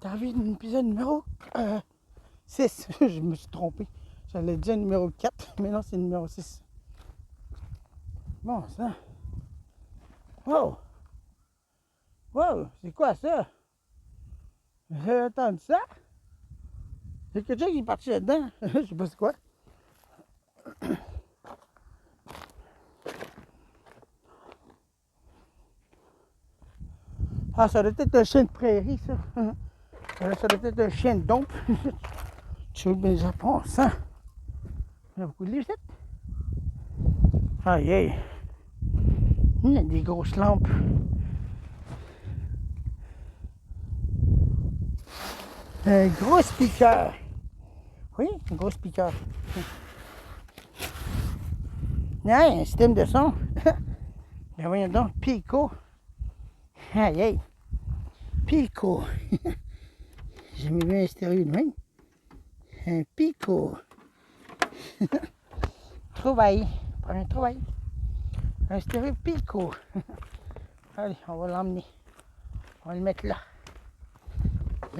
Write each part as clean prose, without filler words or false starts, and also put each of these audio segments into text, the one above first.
T'as vu l'épisode numéro 6. Je me suis trompé. J'allais dire numéro 4, mais non, c'est le numéro 6. Bon, ça. Wow! Wow! C'est quoi ça? J'ai entendu ça? C'est quelqu'un qui est parti là-dedans. Je sais pas c'est quoi. Ah, ça doit être un chien de prairie, ça. Ça doit être un chien de dompe. Tu veux bien les Japon, ça? Il y a beaucoup de livres, ça? Aïe, aïe. Il y a des grosses lampes. Un gros speaker. Oui, un gros speaker. Il y a un système de son. Ben voyons donc, Pico. Aïe, aïe. Pico. J'aime bien un stéréo de même. Un Pico. Trouvaille. Prends un trouvaille. Un stéréo Pico. Allez, on va l'emmener. On va le mettre là.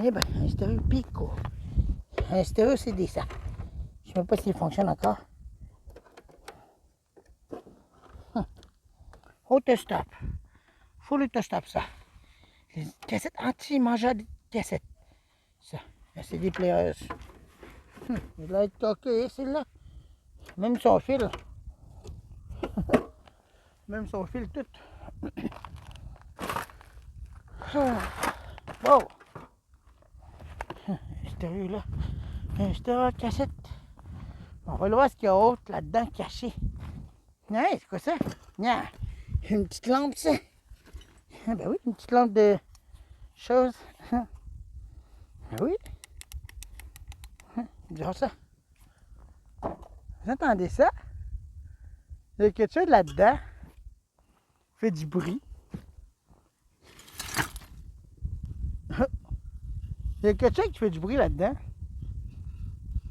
Eh ben, un stéréo Pico. Un stéréo CD, ça. Je ne sais pas s'il fonctionne encore. Autostop. Full autostop, ça. Les cassettes anti-mangeables de cassettes. Ça. La CD player. Il doit être toqué, celle-là. Même son fil. Même son fil, tout. Wow! Un stéréo là. Un stéréo cassette. On va voir ce qu'il y a autre là-dedans caché. Non, c'est quoi ça? Non. Une petite lampe, ça. Ah ben oui, une petite lampe de choses. Ben oui. Bizarre ça. Vous entendez ça? Il y a quelque chose là-dedans. Fait du bruit. Il y a quelque chose qui fait du bruit là-dedans.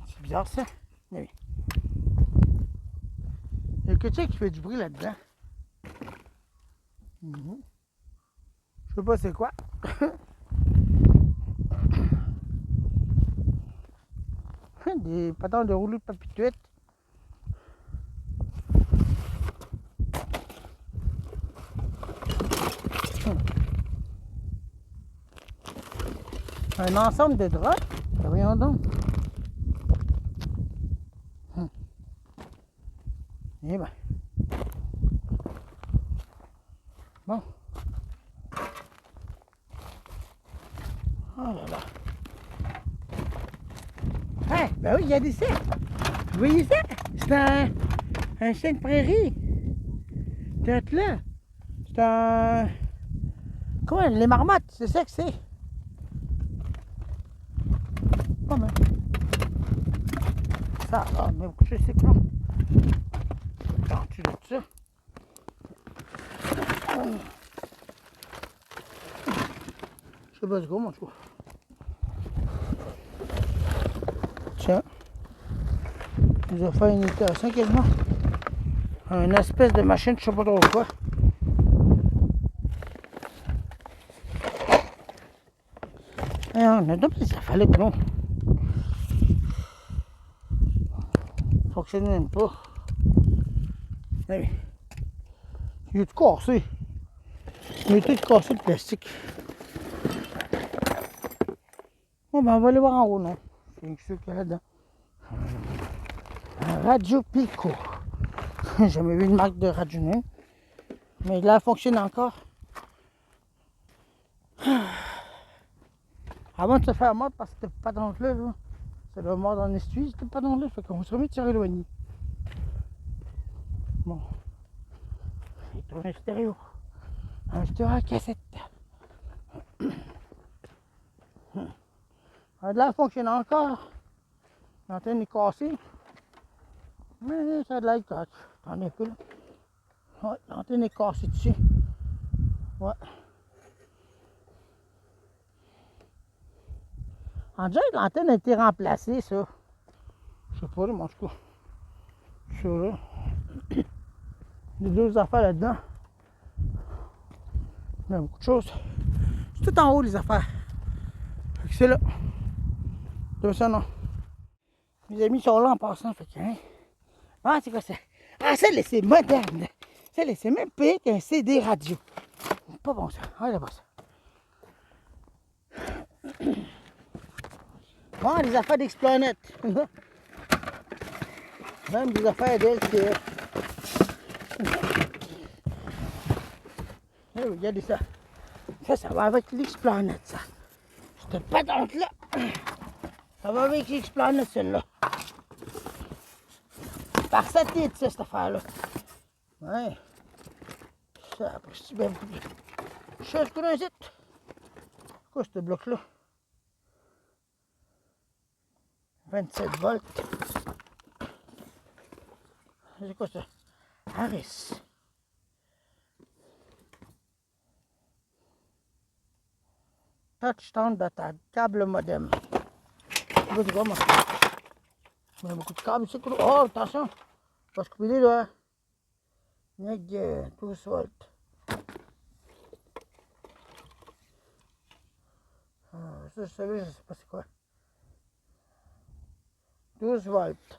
C'est bizarre ça. Oui. Il y a quelque chose qui fait du bruit là-dedans. Je sais pas c'est quoi. Des patins de rouleau de papituette. Un ensemble de draps. Voyons donc. Eh ben. Bon. Oh là là. Ah, ben oui, il y a des ça. Vous voyez ça? C'est un chien de prairie. C'est là. C'est un... Comment? Les marmottes, c'est ça que c'est. Oh, mais... Ça, ah, mais je sais quoi. Quand tu dis ça. Je sais pas ce qu'on mange quoi. Tiens. Ils ont fait une intéressant quasiment. Une espèce de machine, je sais pas trop quoi. Et on a deux ça fallait que non. Fonctionne même pas. Oui. Il est tout cassé. Il est tout cassé de plastique. Bon ben on va aller voir en haut, non? C'est ce qu'il y a là-dedans. Un Radio Pico. J'ai jamais vu une marque de radio même. Mais là, elle fonctionne encore. Avant de se faire mordre parce que c'était pas dans le là. Ça doit mordre en essuie, c'était pas dans le fait qu'on se remet de se éloigner. Bon. Il trouve un stéréo. Un stéréo à cassette. Là, elle fonctionne encore. L'antenne est cassée. Mais ça a de l'air correct. Attendez un peu là. Ouais, l'antenne est cassée dessus. Ouais. On dirait que l'antenne a été remplacée, ça. Je sais pas, là, mais en tout cas. Ça, là. Il y a deux affaires là-dedans. Il y a beaucoup de choses. C'est tout en haut, les affaires. Fait que c'est là. De ça, non. Mes amis sont là en passant. Fait que, hein. Ah, c'est quoi ça? Ah, ça, c'est moderne. Ça, c'est même pire qu'un CD radio. Pas bon, ça. Ah, là-bas, ça. Bon, des affaires d'Explanet. Même des affaires d'LTF. Eh, regardez ça. Ça va avec l'Explanet, ça. Cette patente-là. Ça va avec l'Explanet, celle-là. Par satellite, ça, cette affaire-là. Ouais. Ça, après, c'est bien beaucoup de choses qu'on a ici. C'est quoi, ce bloc-là? 27 volts. C'est quoi ça? Harris. Touchdown data, câble modem. C'est quoi, moi? Il y a beaucoup de câbles ici. Oh, attention! Pas se couper les doigts. Neg 12 volts. Ça, je sais pas c'est quoi. 12 volts.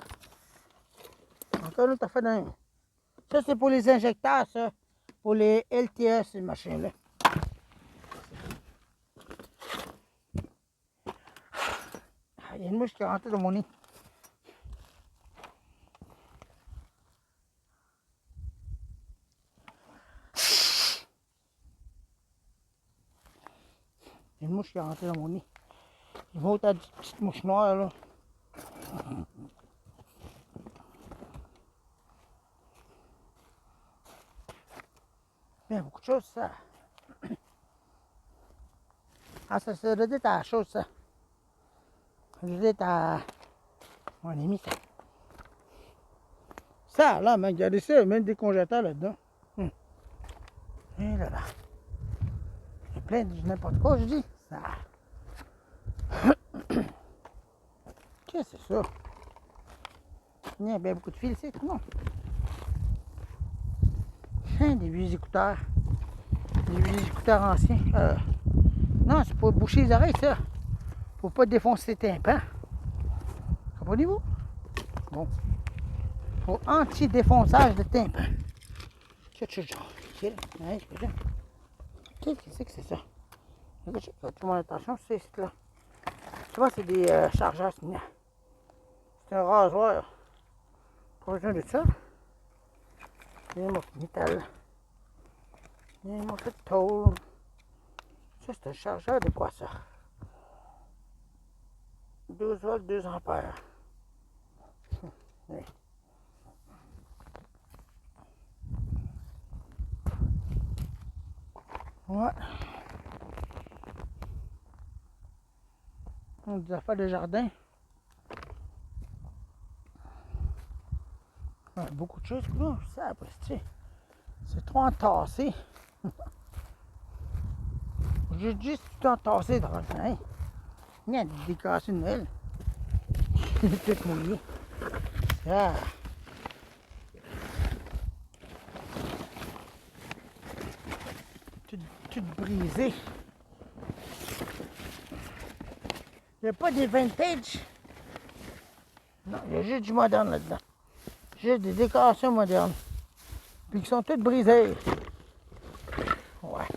Encore une autre affaire d'un. Ça, c'est pour les injecteurs, ça. Pour les LTS, ces machines-là. Il y a une mouche qui est rentrée dans mon nez. Il y a une mouche qui est rentrée dans mon nez. Il va autant de petites mouches noires, là. Il y a beaucoup de choses, ça. Ah, ça se redite à la chose, ça. Ça redite à mon ami, ça. Ça, là, man, regardez ça, même des congélateurs là-dedans. Et là, là. Il y a plein de n'importe quoi, je dis. Ça. Qu'est-ce que c'est ça? Il y a bien beaucoup de fils ici, non? Des vieux écouteurs. Des vieux écouteurs anciens. Non, c'est pour boucher les oreilles, ça. Pour pas défoncer les tympans. Comprenez-vous? Bon. Pour anti-défonçage de tympans. Qu'est-ce que c'est ça? Tout mon attention, c'est là. Tu vois, c'est des chargeurs. C'est un rasoir. Pas besoin de ça. Il y a un morceau de métal. Il y a un morceau de tôle. Ça, c'est un chargeur de quoi, ça? 12 volts, 2 ampères. Oui. Ouais. Des affaires de jardin. Ouais, beaucoup de choses. Là, ça, après, c'est trop entassé. J'ai juste tout entassé dans le temps. Il y a des décorations de Noël. C'est tout mouillé. Ah. Tout brisé. Il n'y a pas des vintage. Non, il y a juste du moderne là-dedans. Juste des décorations modernes. Puis qui sont toutes brisées. Ouais.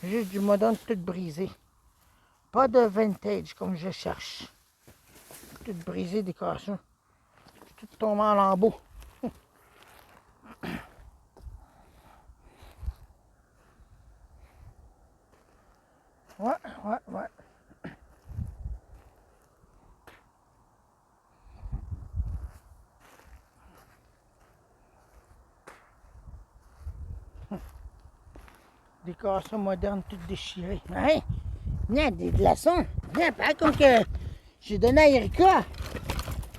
Juste du moderne tout brisé. Pas de vintage comme je cherche. Tout brisé, décoration. Tout tombé en lambeaux. Ouais. Décoration moderne, toute déchirée. Hein? Il y a des glaçons. Bien, pareil comme que j'ai donné à Erika.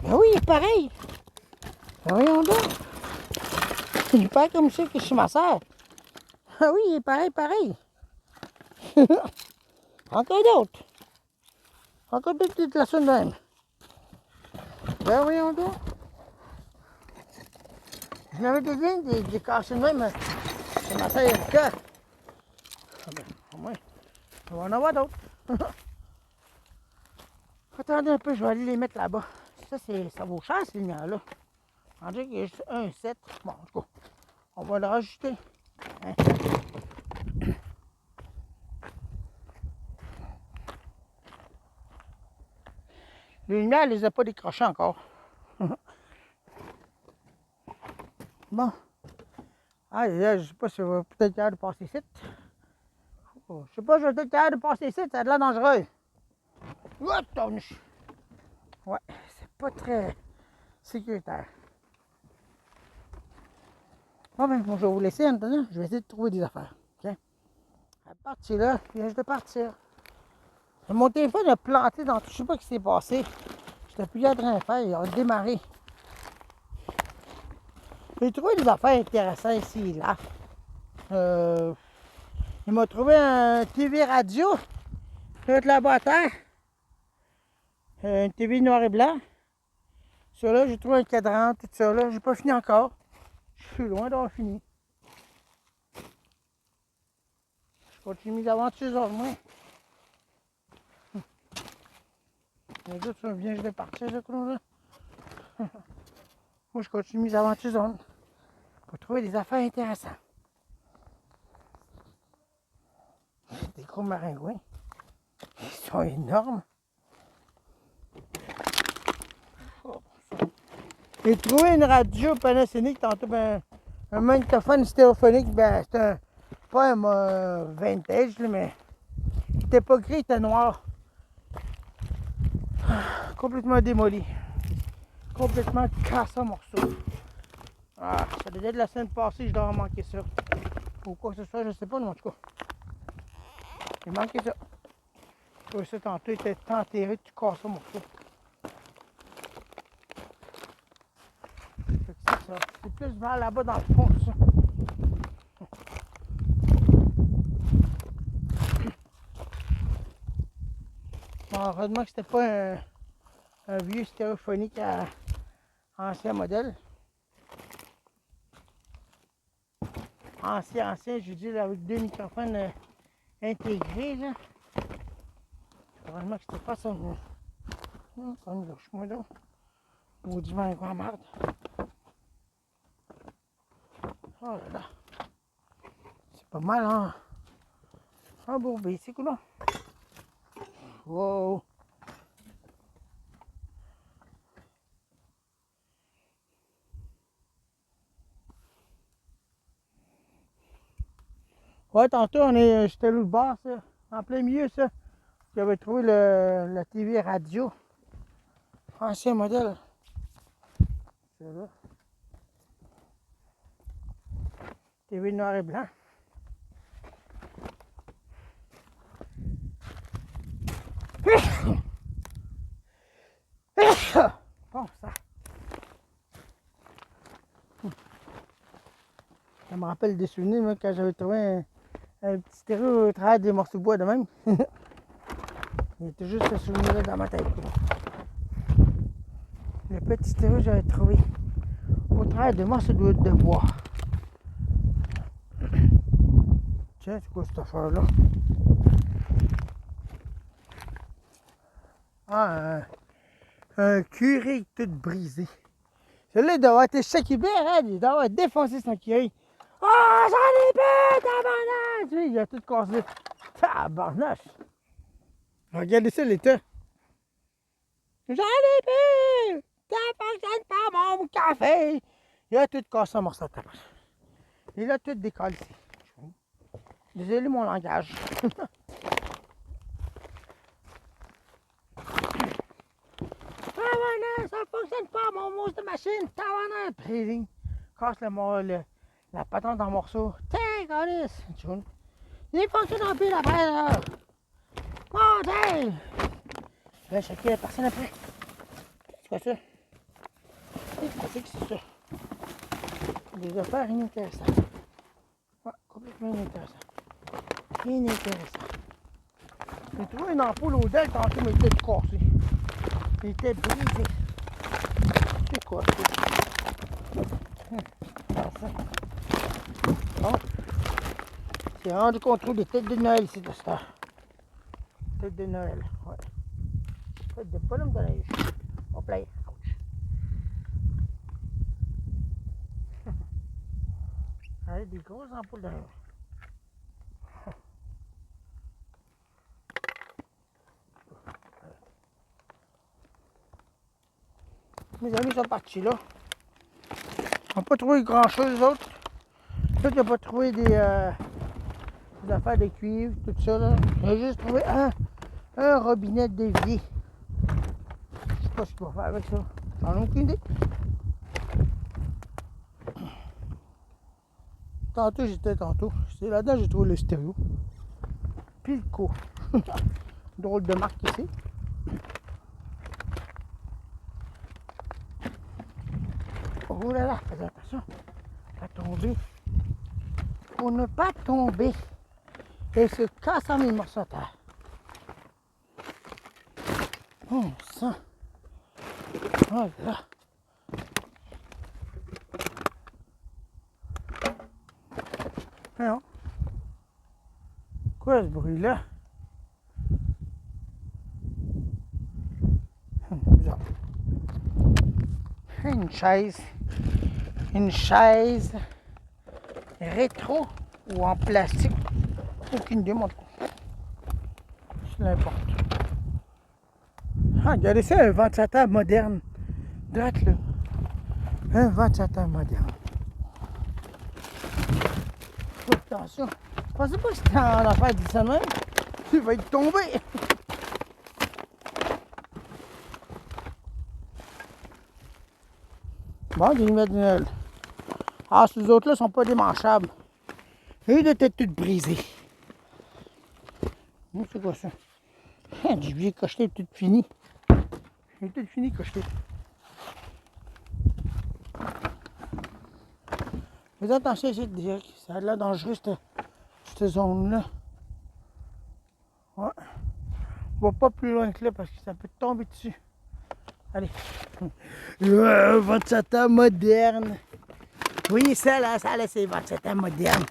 Ben oui, il est pareil. Ben voyons donc. Il est pareil comme ça que chez ma soeur. Ah oui, il est pareil. Encore d'autres. Encore d'autres petites glaçons de même. Ben voyons donc. Je m'avais dit des décorations de même chez ma soeur Erika. Ah ben, au moins, on va en avoir d'autres. attendez un peu, je vais aller les mettre là-bas. Ça vaut cher, ces lumières-là. On dirait qu'il y a juste 1,7. Bon, en tout cas, on va le rajouter. Hein? Les lumières, elle les a pas décrochées encore. Bon. Ah, là, je sais pas si je vais peut-être capable de passer ici. Oh, je sais pas si je vais peut-être capable de passer ici, ça a de l'air dangereux. Ouais, c'est pas très sécuritaire. Bon, ben, je vais vous laisser en attendant. Je vais essayer de trouver des affaires. OK? À partir là, je viens de partir. Mon téléphone a planté dans tout. Je sais pas ce qui s'est passé. J'étais plus en train de faire. Il a démarré. J'ai trouvé des affaires intéressantes ici et là. Il m'a trouvé un TV radio. Avec là-bas à terre. Une TV noir et blanc. Ça là, j'ai trouvé un cadran, tout ça là. J'ai pas fini encore. Je suis loin d'avoir fini. Je continue mes aventures, moi. Les autres sont bien, je vais partir, ce coup-là. Moi, je continue mes aventures pour trouver des affaires intéressantes. Des gros maringouins. Ils sont énormes. J'ai trouvé une radio Panasonic tantôt, ben, un magnétophone stéréophonique, ben, c'est pas un vintage, là, mais il était pas gris, il était noir. Complètement démoli. Complètement cassé en morceaux. Ah, ça devait être la semaine passée, je dois en manquer ça. Ou quoi que ce soit, je sais pas, mais en tout cas. J'ai manqué ça. Je trouvais ça tantôt, il était enterré, tout cassé en morceaux. C'est ça. C'est plus vers là-bas dans le fond, ça. Bon, heureusement que c'était pas un vieux stéréophonique à ancien modèle. Ancien, je veux dire, avec 2 microphones intégrés, là. Heureusement que c'était pas ça. Comme lâche-moi là. Maudit vent quoi marde. Oh là là. C'est pas mal, hein. Embourbé, c'est cool, là. Wow. Ouais, tantôt, j'étais là le bas, ça. En plein milieu, ça. J'avais trouvé la TV radio. Ancien modèle. C'est là. TV noir et blanc. Bon, ça. Ça me rappelle des souvenirs, moi, quand j'avais trouvé un petit stéréo au travers des morceaux de bois de même. Il y était juste ce souvenir-là dans ma tête. Le petit stéréo que j'avais trouvé au travers des morceaux de bois. Tiens, c'est quoi cette affaire-là? Ah, un curé tout brisé. Celui-là, il doit avoir été choqué bien, hein? Il doit avoir défoncé son curé. Ah, j'en ai plus, tabarnak! Tu sais, il a tout cassé. Tabarnak! Regardez ça, l'état. J'en ai plus! Ça fonctionne pas, mon café! Il a tout cassé en morceaux de tabac. Il a tout décalé. Désolé mon langage. Tabarnak, ça fonctionne pas, mon mousse de machine! Tabarnak! Puis, casse la patente en morceaux. Tiens, câlisse! Il fonctionne plus la paire, là! Mon Dieu! Je vais checker la personne après. C'est quoi ça? C'est que c'est ça? Des affaires inintéressantes. Ouais, complètement inintéressant. Inintéressant. J'ai trouvé une ampoule au DEL tantôt, mais il était cassé. Il était brisé. C'est quoi ça? Bon. C'est rendu qu'on trouve des têtes de Noël ici, de ça. Têtes de Noël, ouais. Faites des bonhommes de neige. Hop là, ouch. Allez, des grosses ampoules de neige. Mes amis sont partis là. On n'a pas trouvé grand chose, les autres. Tout n'a pas trouvé des affaires de cuivre, tout ça là. J'ai juste trouvé un robinet d'évier. Je sais pas ce qu'il va faire avec ça. J'en ai aucune idée. C'est là-dedans que j'ai trouvé le stéréo. Puis le coup. Drôle de marque ici. Oh là là, faites attention. Pas tomber. Pour ne pas tomber. Et se casse en mille morceaux à terre. Oh sang. Oh là. Non. Quoi ce bruit-là? Bizarre. Une chaise rétro ou en plastique. Aucune idée, moi. C'est n'importe. Ah, regardez ça, un ventilateur moderne. Droite là. Un ventilateur moderne. Attention. Je pensais pas que c'était en affaire de ça de même. Il va être tombé. Bon, des lunettes de Noël. Ah, ces autres-là sont pas démanchables. Ils doivent être toutes brisées. C'est quoi ça? Du vieux cocheté tout fini. J'ai tout fini cocheté. Faites attention ici, déjà, ça a l'air dangereux cette zone-là. Ouais. On va pas plus loin que là parce que ça peut tomber dessus. Allez. Ventilateur moderne. Oui, ça là, c'est ventilateur moderne.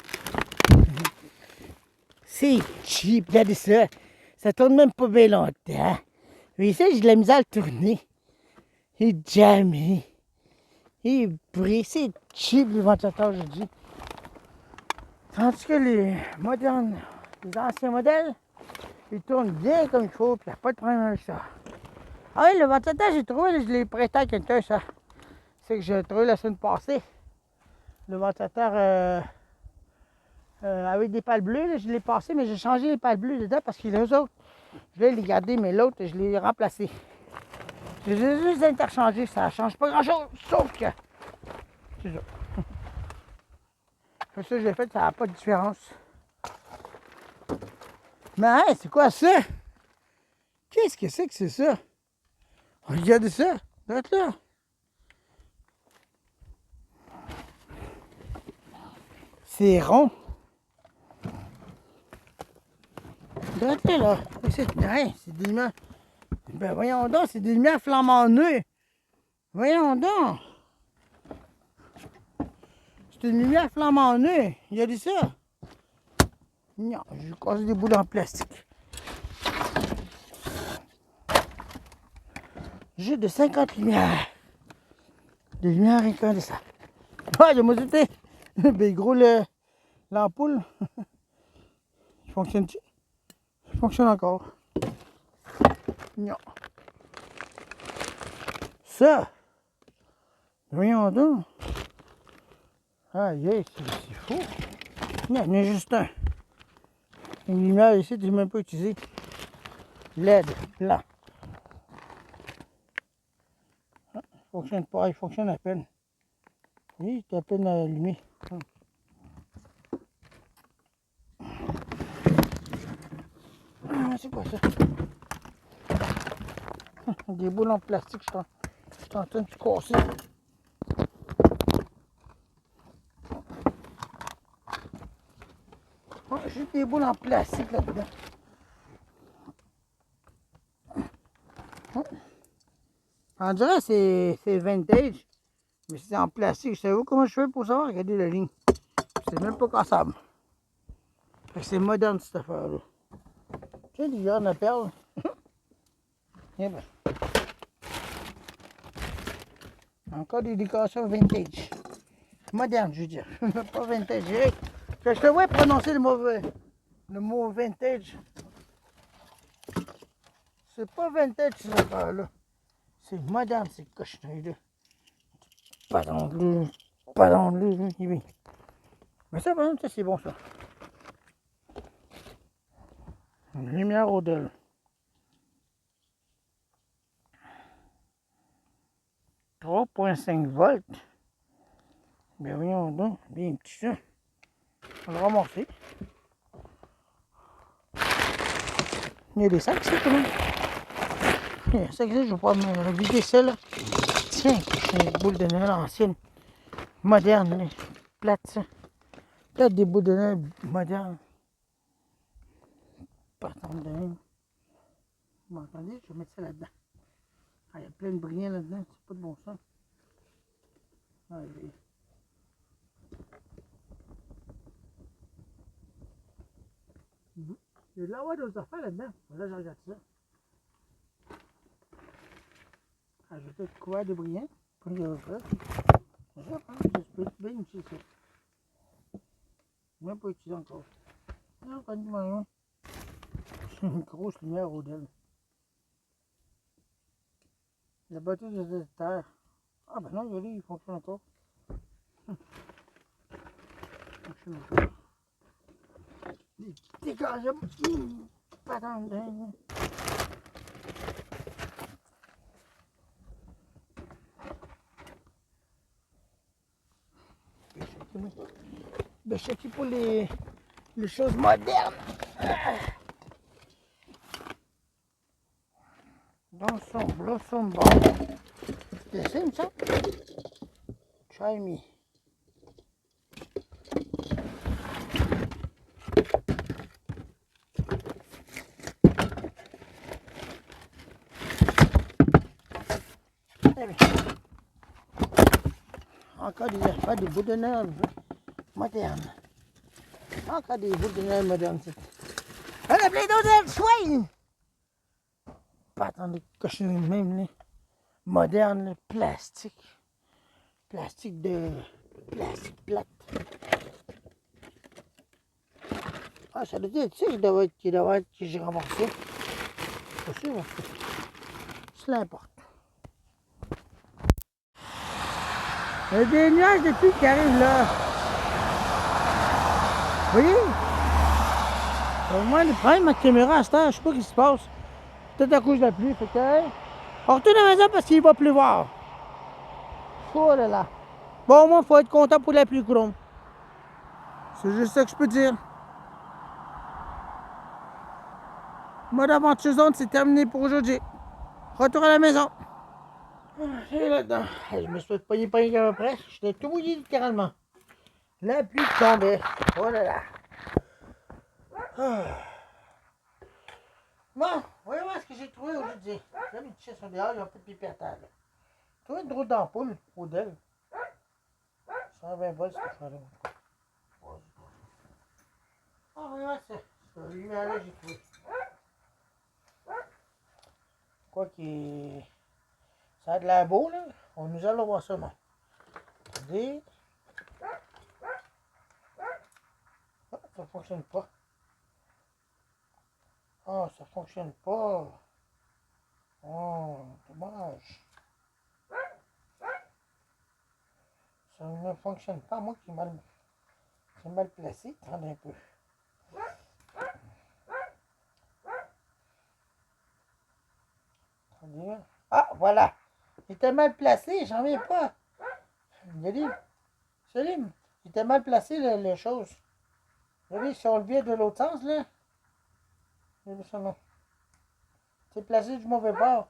C'est cheap, regardez ça. Ça tourne même pas bien longtemps. Oui, ça, j'ai de la misère à le tourner. Il est jamais. Il brille. C'est cheap, les ventilateurs, je dis. Tandis que les modernes, les anciens modèles, ils tournent bien comme il faut, puis il n'y a pas de problème avec ça. Ah oui, le ventilateur, j'ai trouvé, je l'ai prêté à quelqu'un, ça. C'est que j'ai trouvé la semaine passée. Le ventilateur avec des pales bleues, là, je l'ai passé, mais j'ai changé les pales bleues dedans parce que les autres, je vais les garder, mais l'autre, je l'ai remplacé. Je les ai juste interchangés, ça ne change pas grand-chose, sauf que... C'est ça. C'est ça que j'ai fait, ça n'a pas de différence. Mais hein, c'est quoi ça? Qu'est-ce que c'est ça? Regardez ça, regarde là. C'est rond. Regardez là. C'est des lumières. Ben voyons donc, c'est des lumières flambant neues. Voyons donc. C'est une lumière flambant neuve. Regardez ça. Non, je casse des boules en plastique. J'ai de 50 lumières. Des lumières incandescentes. Ah, de moi c'était. Ben gros l'ampoule. Il fonctionne-tu? Il fonctionne encore. Non. Ça. Voyons donc. Aïe, c'est fou. Non, il y en a juste un. Une lumière ici, je n'ai même pas utilisé. LED, blanc. Ah, il fonctionne pas, il fonctionne à peine. Oui, il est à peine allumé. Ah, c'est quoi ça? Des boules en plastique, je suis en train de casser. Oh, j'ai des boules en plastique là-dedans. On dirait que c'est vintage, mais c'est en plastique. Je sais pas comment je fais pour savoir. Regardez la ligne. C'est même pas cassable. C'est moderne cette affaire-là. Tu sais, des graines de perles. Eh ben. Encore des décorations vintage. Moderne, je veux dire. Pas vintage. Que je te vois prononcer le mot vintage. C'est pas vintage, ces affaires-là. C'est moderne, ces cochonneries-là. Pas dans le. Oui. Mais ça, par exemple, ça, c'est bon, ça. Une lumière au delà. « 3,5 volts. Ben voyons donc, bien petit ça. On va le ramasser. Il y a des sacs, c'est quand même. Il y a un sac, je vais pas me vider ça, là. Tiens, c'est une boule de neige ancienne. Moderne, là. Plate, ça. Plate des boules de neige modernes. Partant de même. Vous m'entendez? Je vais mettre ça là-dedans. Ah, il y a plein de brillants là-dedans, c'est pas de bon sens. Allez. Il y a de l'avoir d'autres affaires là-dedans. Là, je regarde ça. Ajouter le couvert de brillants. Puis il y a ça. Ça, je peux bien utiliser ça. Même pas utiliser encore. Non, pas du moyen. C'est une grosse lumière au delà. La batterie des détecteurs. Ah ben non, regardez, il fonctionne encore. Il fonctionne encore. Des dégagements. Pas dans le dingue. Ben, je suis pour les choses modernes. Dans son blossom bar. C'est simple ça. Try me. Encore des affaires de bouts de neige modernes. Encore des bouts de neige modernes. On a plein d'autres soins. Pas tant de cochonneries même, là. Moderne, là. Plastique. Plastique plate. Ah, ça doit être ça que j'ai ramassé. C'est sûr, c'est l'importe. Il y a des nuages de pluie qui arrivent là. Vous voyez? Moi, le problème avec la caméra à cette heure, je sais pas ce qui se passe. Peut-être à cause de la pluie. Fait que, on retourne à la maison parce qu'il va pleuvoir. Oh là là. Bon, au moins, il faut être content pour la pluie, Chrome. C'est juste ça que je peux dire. Mode aventure zone, c'est terminé pour aujourd'hui. Retour à la maison. Et là-dedans. Je me suis pogné à peu près. J'étais tout mouillé littéralement. La pluie tombait. Oh là là. Bon, voyons voir ce que j'ai trouvé aujourd'hui. Là, mes petits sont dehors, ils ont fait pipi à terre. J'ai trouvé une drôle d'ampoule au DEL. 120 volts, ce que je fais là. Ah, voyons voir ça. Cette lumière-là, j'ai trouvé. Quoi qu'il... Ça a de l'air beau, là. Nous allons voir ça, moi. Regardez. Ah, ça fonctionne pas. Ah, ça fonctionne pas. Oh, dommage. Ça ne fonctionne pas. Moi qui est mal placé. Attendez un peu. Attendez. Ah, voilà. Il était mal placé, j'en viens pas. Regardez. Salim, il était mal placé, les choses. Regardez, si on le vient de l'autre sens, là. Regardez ça, non. C'est placé du mauvais bord.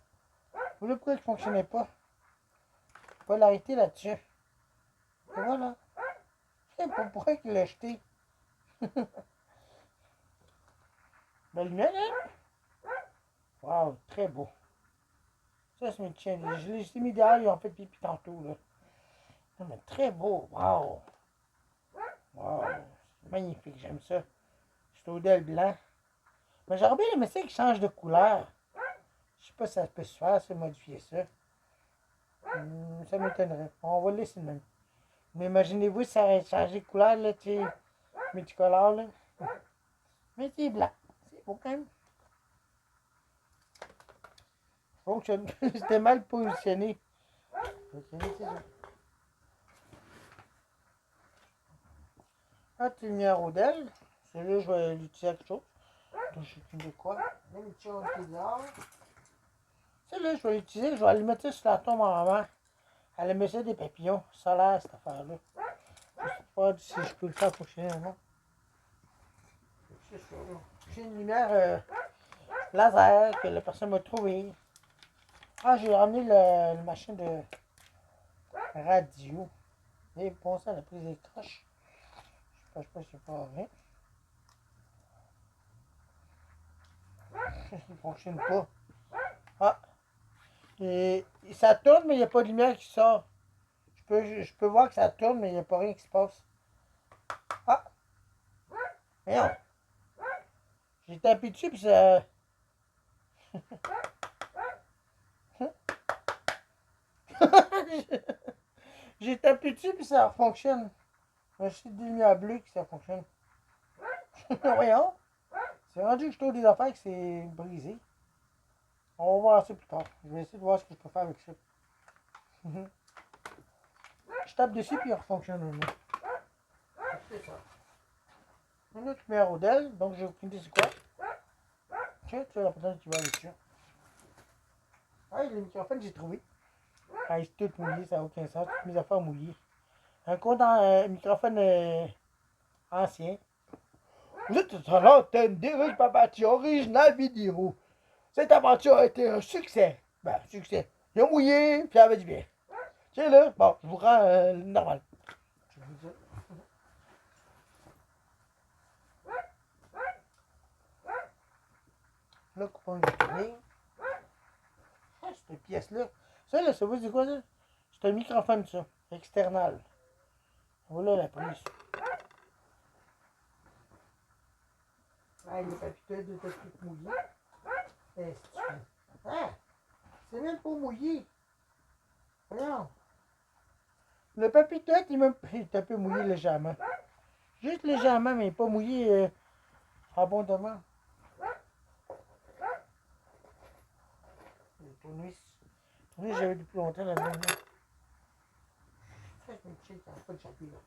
Vous voyez pourquoi il ne fonctionnait pas? Il faut l'arrêter là-dessus. Et voilà. Je ne sais pas pourquoi il l'a jeté. Belle lumière, hein? Wow, très beau. Ça, c'est mes chiens. Je les ai mis dehors, ils ont fait pipi tantôt, là. Non, mais très beau. Wow. Wow. C'est magnifique, j'aime ça. C'est au del blanc. Mais j'aurais bien aimé ça qu'il change de couleur. sais pas si ça peut se faire, ça, modifier ça. Ça m'étonnerait. On va le laisser de même. Mais imaginez-vous si ça aurait changé de couleur, là, tu sais, multicolore, là. Mais c'est blanc. C'est beau quand même. Fonctionne. C'était mal positionné. Ok, c'est ça. Un petit lumière au DEL. Celui-là, je vais l'utiliser à quelque chose. Donc, je sais de quoi. Même une petite chose bizarre. Celle-là, je vais l'utiliser. Je vais aller mettre ça sur la tombe en maman. Elle aimait ça des papillons solaires, cette affaire-là. Je sais pas si je peux le faire fonctionner ou non. C'est ça, là. J'ai une lumière laser que la personne m'a trouvé. Ah, j'ai ramené le machin de radio. Et bon, ça, la prise des croches. Je sais pas si c'est pas vrai. Il ne fonctionne pas. Ah, et ça tourne, mais il n'y a pas de lumière qui sort. Je peux voir que ça tourne, mais il n'y a pas rien qui se passe. Ah, voyons. J'ai tapé dessus, puis ça... J'ai tapé dessus, puis ça fonctionne. C'est des lumières bleues que ça fonctionne. Voyons. C'est rendu que je trouve des affaires que c'est brisé. On va voir ça plus tard. Je vais essayer de voir ce que je peux faire avec ça. Je tape dessus, puis il refonctionne au moins. C'est ça. Un autre numéro d'elle, donc j'ai aucune idée c'est quoi. Tiens, tu vois la personne qui va avec ça. Ah, le microphone, j'ai trouvé. Ah, c'est tout mouillé, ça n'a aucun sens. Toutes mes affaires mouillées. Un microphone ancien. Vous êtes sur l'antenne d'Éric Babati, original vidéo. Cette aventure a été un succès. Ben, succès. Il a mouillé, puis il avait du bien. Tiens là, bon, je vous rends normal. Je vous dis. Là, coupons le tourner. Ah, cette pièce-là. Ça, là, ça vous dit quoi, ça? C'est un microphone, ça. External. Voilà la prise. Ah, il est papiteux de tout mouillé. Ah, c'est même pas mouillé. Voyons. Le papiteux, il est un peu mouillé légèrement. Juste légèrement, mais pas mouillé abondamment. Le tournevis. Le tournevis, j'avais depuis longtemps là-dedans. C'est une petite qui n'a pas de chapitre, là.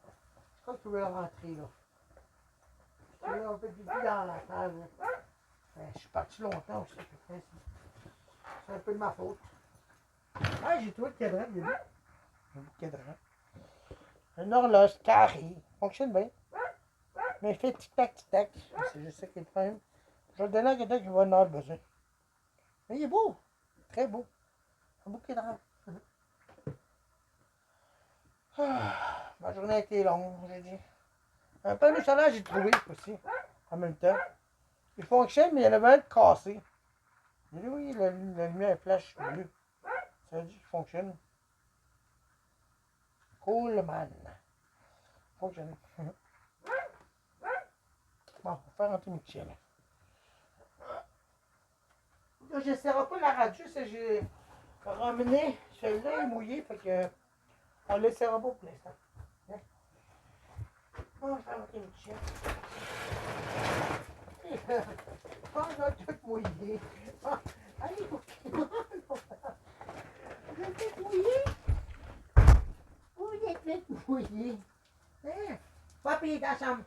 Je crois que tu veux la rentrer, là. Tu veux un peu de pipi dans la table. Je suis parti longtemps aussi, à peu près. C'est un peu de ma faute. Ah, j'ai trouvé le cadran, il y a deux. Un bout de cadran. Une horloge carrée. Fonctionne bien. Mais il fait tic-tac, tic-tac. C'est juste ça qui est le problème. Je vais le donner à quelqu'un qui va en avoir besoin. Mais il est beau. Très beau. Un beau cadran. Ma journée a été longue, j'ai dit. Un panneau solaire, j'ai trouvé aussi. En même temps. Il fonctionne, mais il y en avait un de cassé. J'ai dit oui, la lumière flash bleue. Ça veut dire qu'il fonctionne. Coolman. Fonctionne. Bon, on va faire rentrer Michel. Là, je ne serai pas la radio, c'est que j'ai ramené. Celui-là est mouillé, fait que on ne le laissera pas pour l'instant. On va faire rentrer Michel. On a tout mouillé. Allez, vous êtes mouillé? Vous êtes mouillé. Hein? Papi, dans la chambre.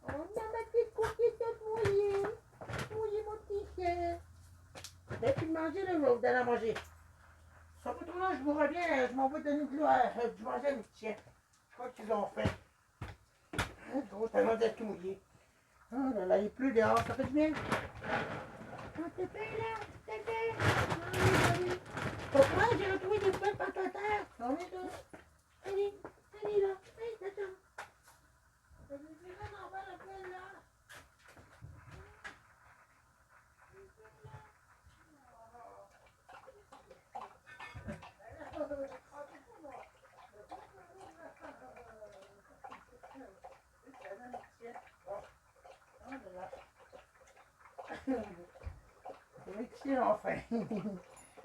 On a ma petite cookie toute mouillée. Mouillé mon petit chien. T'as plus de manger là, je vais vous donner à manger. Ça va pas trop long, je vous reviens, je m'en vais donner de l'eau du manger à mes petits chiens. Je crois qu'ils ont faim. Gros, tellement d'être tout mouillé. Oh là là, il pleut dehors, ça fait du bien. Oh, t'es bien là, t'es bien. Pourquoi j'ai retrouvé des feuilles par terre? On est là. Allez, allez là, allez, t'attends. Je vais vraiment voir la poêle là. faim.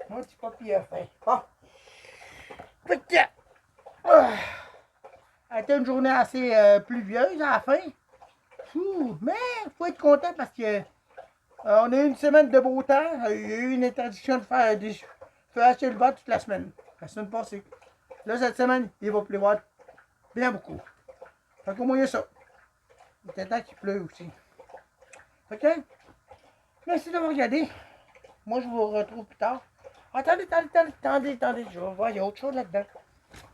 Mon petit papy a faim. Bon. Fait que, ça a été une journée assez pluvieuse à la fin. Mais il faut être content parce que on a eu une semaine de beau temps. Il y a eu une interdiction de faire des feux à ciel ouvert toute la semaine passée. Là, cette semaine, il va pleuvoir bien beaucoup. Fait qu'au moins, il y a ça. Il était temps qu'il pleuve aussi. Fait que, merci d'avoir regardé. Moi, je vous retrouve plus tard. Attendez, je vais voir, il y a autre chose là-dedans.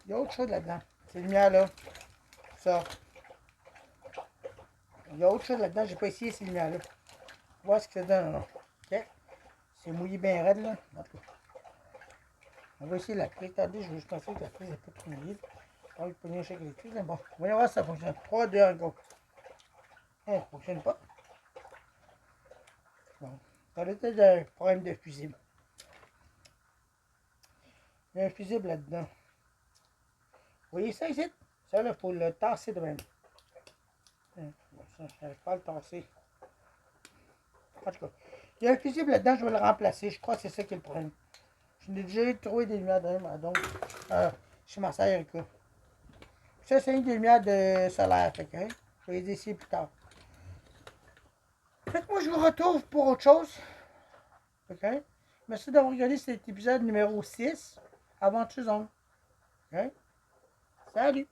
Il y a autre chose là-dedans. Ces lumières-là. Ça. Il y a autre chose là-dedans, j'ai pas essayé ces lumières-là. Voir ce que ça donne. Là. Ok? C'est mouillé bien raide, là. En tout cas. On va essayer la clé. Attendez, je vais juste penser que la clé n'est pas trop mouillée. J'ai envie de pogner un chèque électrique, mais bon. Voyons voir si ça fonctionne. 3, 2, 1, go. Ça ne fonctionne pas. Bon. Ça doit être un problème de fusible. Il y a un fusible là-dedans. Vous voyez ça ici? Ça, là, il faut le tasser de même. Bon, ça, je n'arrive pas à le tasser. En tout cas, il y a un fusible là-dedans, je vais le remplacer. Je crois que c'est ça qui est le problème. Je n'ai déjà trouvé des lumières de même, donc, chez ma soeur Erika. Ça, c'est une des lumières de solaire, fait que, je vais les essayer plus tard. Fait que moi, je vous retrouve pour autre chose. OK? Merci d'avoir regardé cet épisode numéro 6, Aventure Zone. OK? Salut!